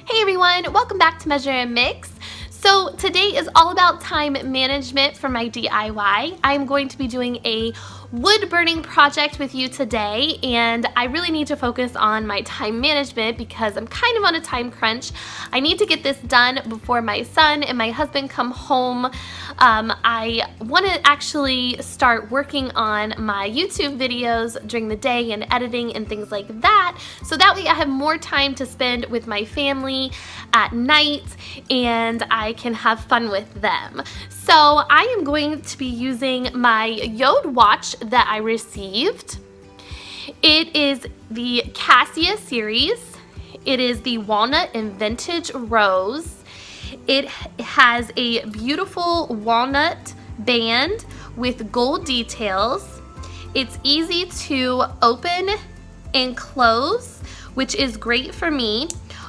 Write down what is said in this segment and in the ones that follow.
Hey everyone, welcome back to Measuremix. So today is all about time management for my DIY. I'm going to be doing a wood burning project with you today, and I really need to focus on my time management because I'm kind of on a time crunch. I need to get this done before my son and my husband come home. I want to actually start working on my YouTube videos during the day and editing and things like that, so that way I have more time to spend with my family at night and I can have fun with them. So I am going to be using my Jord watch that I received. It is the Cassia series. It is the walnut and vintage rose. It has a beautiful walnut band with gold details. It's easy to open and close, which is great for me.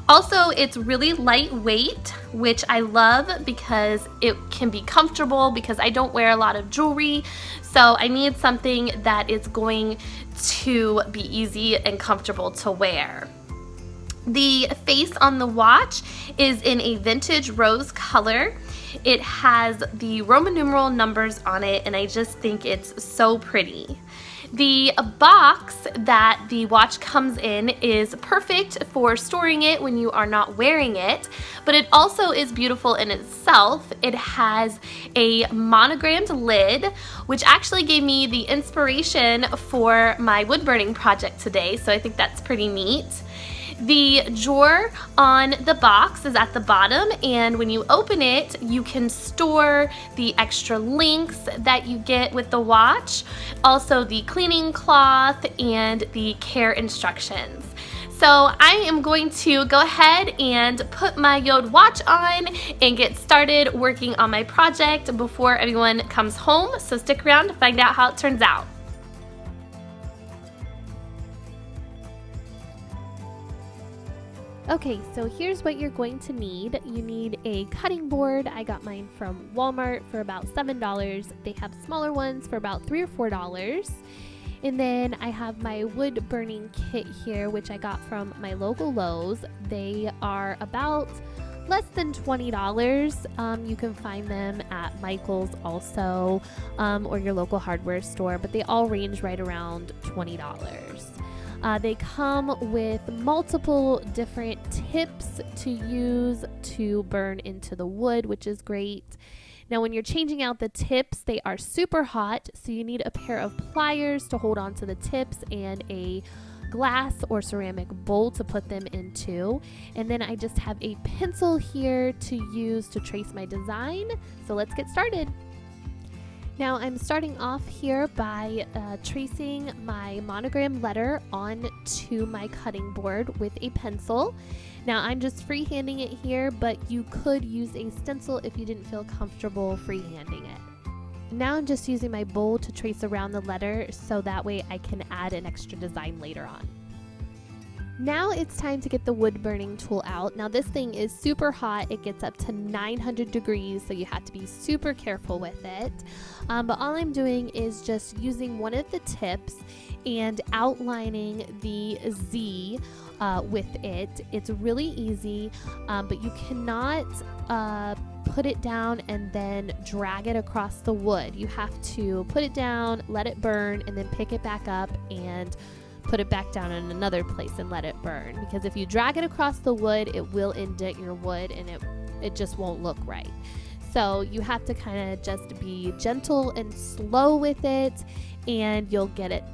Also, it's really lightweight, which I love because it can be comfortable because I don't wear a lot of jewelry. So I need something that is going to be easy and comfortable to wear. The face on the watch is in a vintage rose color. It has the Roman numeral numbers on it, and I just think it's so pretty. The box that the watch comes in is perfect for storing it when you are not wearing it, but it also is beautiful in itself. It has a monogrammed lid, which actually gave me the inspiration for my wood burning project today, so I think that's pretty neat. The drawer on the box is at the bottom, and when you open it, you can store the extra links that you get with the watch, also the cleaning cloth and the care instructions. So I am going to go ahead and put my Jord watch on and get started working on my project before everyone comes home, so stick around to find out how it turns out. Okay, so here's what you're going to need. You need a cutting board. I got mine from Walmart for about $7. They have smaller ones for about $3 or $4. And then I have my wood burning kit here, which I got from my local Lowe's. They are about less than $20. You can find them at Michael's also, or your local hardware store, but they all range right around $20. They come with multiple different tips to use to burn into the wood, which is great. Now, when you're changing out the tips, they are super hot, so you need a pair of pliers to hold on to the tips and a glass or ceramic bowl to put them into. And then I just have a pencil here to use to trace my design. So let's get started. Now I'm starting off here by tracing my monogram letter onto my cutting board with a pencil. Now I'm just freehanding it here, but you could use a stencil if you didn't feel comfortable freehanding it. Now I'm just using my bowl to trace around the letter so that way I can add an extra design later on. Now it's time to get the wood burning tool out. Now this thing is super hot. It gets up to 900 degrees, so you have to be super careful with it. But all I'm doing is just using one of the tips and outlining the Z with it. It's really easy, but you cannot put it down and then drag it across the wood. You have to put it down, let it burn, and then pick it back up and put it back down in another place and let it burn, because if you drag it across the wood, it will indent your wood and it just won't look right. So you have to kind of just be gentle and slow with it, and you'll get it.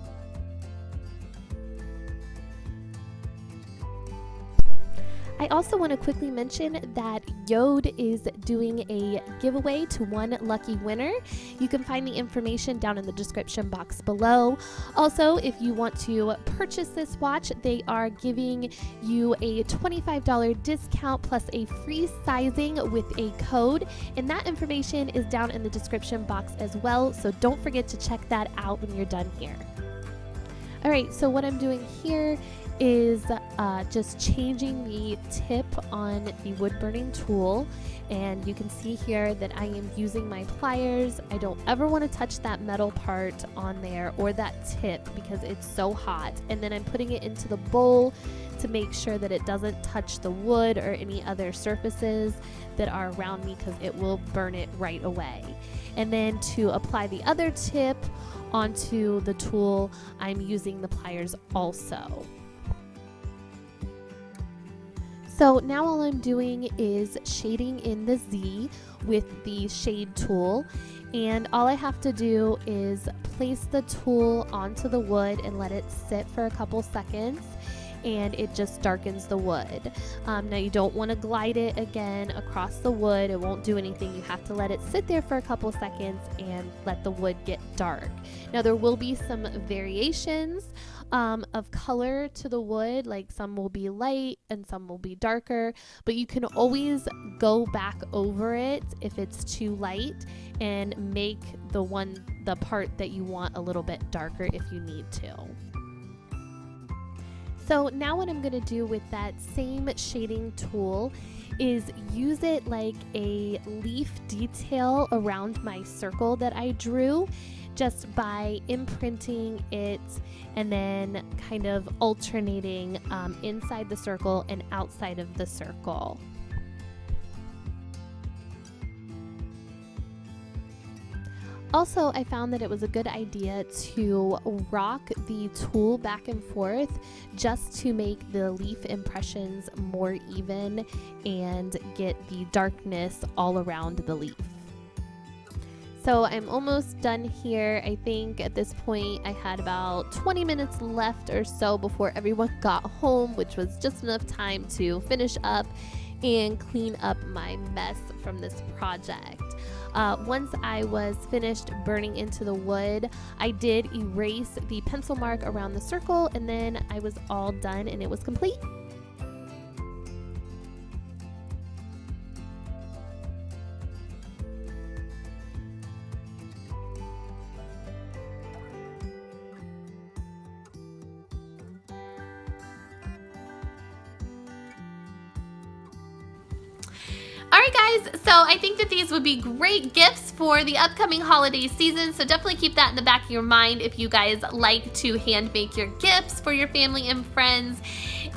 I also want to quickly mention that Jord is doing a giveaway to one lucky winner. You can find the information down in the description box below. Also, if you want to purchase this watch, they are giving you a $25 discount plus a free sizing with a code, and that information is down in the description box as well, so don't forget to check that out when you're done here. Alright, so what I'm doing here is just changing the tip on the wood burning tool. And you can see here that I am using my pliers. I don't ever want to touch that metal part on there or that tip because it's so hot. And then I'm putting it into the bowl to make sure that it doesn't touch the wood or any other surfaces that are around me, because it will burn it right away. And then to apply the other tip onto the tool, I'm using the pliers also. So now all I'm doing is shading in the Z with the shade tool, and all I have to do is place the tool onto the wood and let it sit for a couple seconds, and it just darkens the wood. Now you don't want to glide it again across the wood. It won't do anything. You have to let it sit there for a couple seconds and let the wood get dark. Now there will be some variations of color to the wood, like some will be light and some will be darker, but you can always go back over it if it's too light and make the part that you want a little bit darker if you need to. So now what I'm going to do with that same shading tool is use it like a leaf detail around my circle that I drew, just by imprinting it and then kind of alternating inside the circle and outside of the circle. Also, I found that it was a good idea to rock the tool back and forth just to make the leaf impressions more even and get the darkness all around the leaf. So I'm almost done here. I think at this point I had about 20 minutes left or so before everyone got home, which was just enough time to finish up and clean up my mess from this project. Once I was finished burning into the wood, I did erase the pencil mark around the circle, and then I was all done and it was complete. Alright guys, so I think that these would be great gifts for the upcoming holiday season, so definitely keep that in the back of your mind if you guys like to hand make your gifts for your family and friends.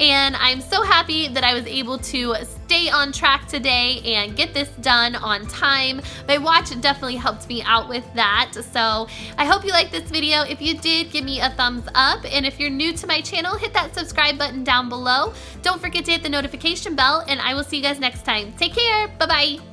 And I'm so happy that I was able to stay on track today and get this done on time. My watch definitely helped me out with that, so I hope you liked this video. If you did, give me a thumbs up, and if you're new to my channel, hit that subscribe button down below. Don't forget to hit the notification bell, and I will see you guys next time. Take care. Bye-bye.